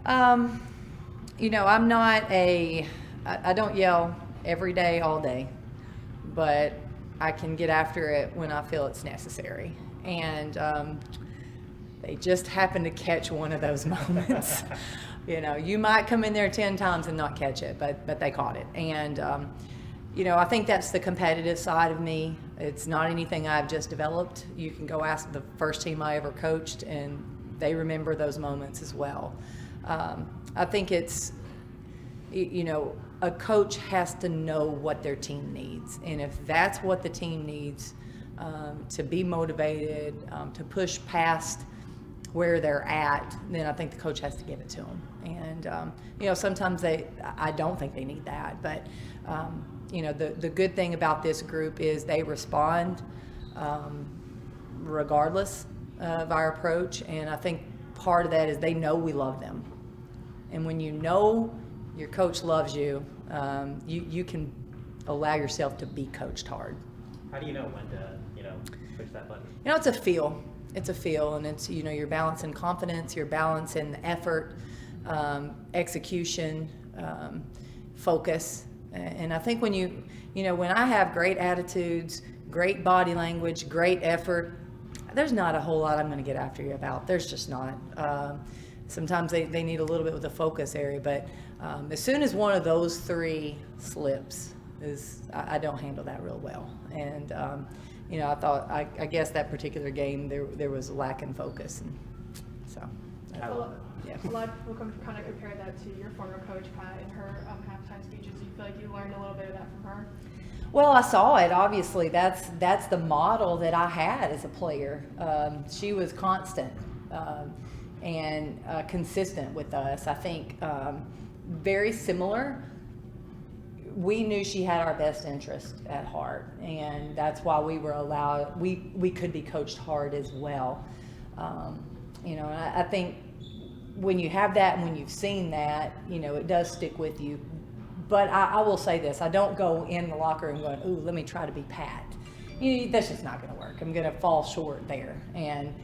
I'm not I don't yell every day, all day, but I can get after it when I feel it's necessary. And they just happen to catch one of those moments. You might come in there 10 times and not catch it, but they caught it. And, I think that's the competitive side of me. It's not anything I've just developed. You can go ask the first team I ever coached, and they remember those moments as well. I think it's, a coach has to know what their team needs. And if that's what the team needs, to be motivated, to push past where they're at, then I think the coach has to give it to them. And, sometimes I don't think they need that. But, the good thing about this group is they respond regardless of our approach. And I think part of that is they know we love them. And when you know your coach loves you, you can allow yourself to be coached hard. How do you know when to, push that button? It's a feel. It's a feel, and it's, you're balancing confidence, you're balancing effort, execution, focus. And I think when when I have great attitudes, great body language, great effort, there's not a whole lot I'm going to get after you about. There's just not. Sometimes they need a little bit with the focus area, but as soon as one of those three slips, I don't handle that real well. And I thought I guess that particular game there was a lack in focus, and so. I love it. Yeah. A lot of people kind of compare that to your former coach, Pat, and her halftime speeches. Do you feel like you learned a little bit of that from her? Well, I saw it. Obviously, that's the model that I had as a player. She was constant and consistent with us. I think very similar. We knew she had our best interest at heart, and that's why we were allowed. We could be coached hard as well. And I think when you have that and when you've seen that, it does stick with you. But I will say this: I don't go in the locker room going, "Ooh, let me try to be Pat." That's just not going to work. I'm going to fall short there. And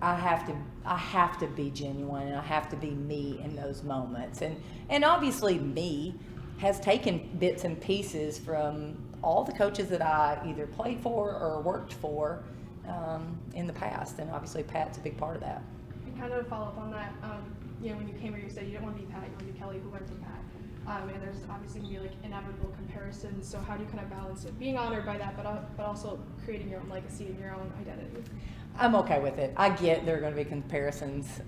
I have to be genuine, and I have to be me in those moments. And obviously, me has taken bits and pieces from all the coaches that I either played for or worked for in the past. And obviously, Pat's a big part of that. And kind of to follow up on that, when you came here, you said you didn't want to be Pat, you want to be Kellie, who learned from Pat. And there's obviously going to be like inevitable comparisons. So how do you kind of balance it, being honored by that, but also creating your own legacy and your own identity? I'm okay with it. I get there are going to be comparisons.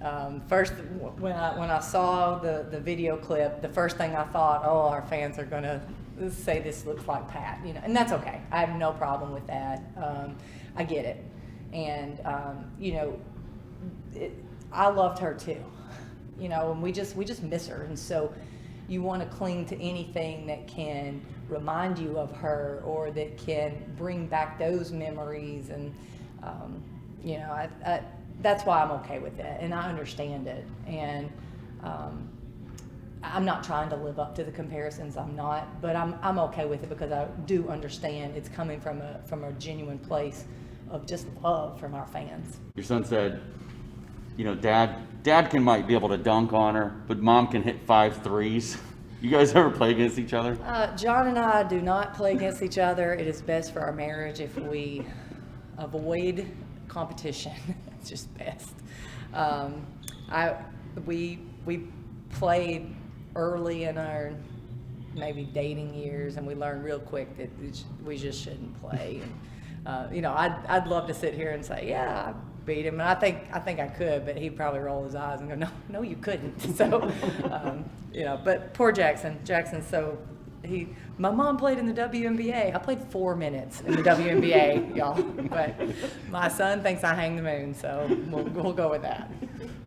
First, when I saw the video clip, the first thing I thought, oh, our fans are going to say this looks like Pat, and that's okay. I have no problem with that. I get it, and I loved her too, and we just miss her, and so you want to cling to anything that can remind you of her or that can bring back those memories, and that's why I'm okay with it, and I understand it, and I'm not trying to live up to the comparisons. I'm not, but I'm okay with it because I do understand it's coming from a genuine place of just love from our fans. Your son said, Dad might be able to dunk on her, but Mom can hit 5 threes. You guys ever play against each other? John and I do not play against each other. It is best for our marriage if we avoid competition. It's just best. We played early in our maybe dating years, and we learned real quick that we just shouldn't play. And, I'd love to sit here and say, yeah, I beat him, and I think I could, but he'd probably roll his eyes and go, no, you couldn't. So, but poor Jackson. So my mom played in the WNBA. I played 4 minutes in the WNBA, y'all. But my son thinks I hang the moon, so we'll go with that.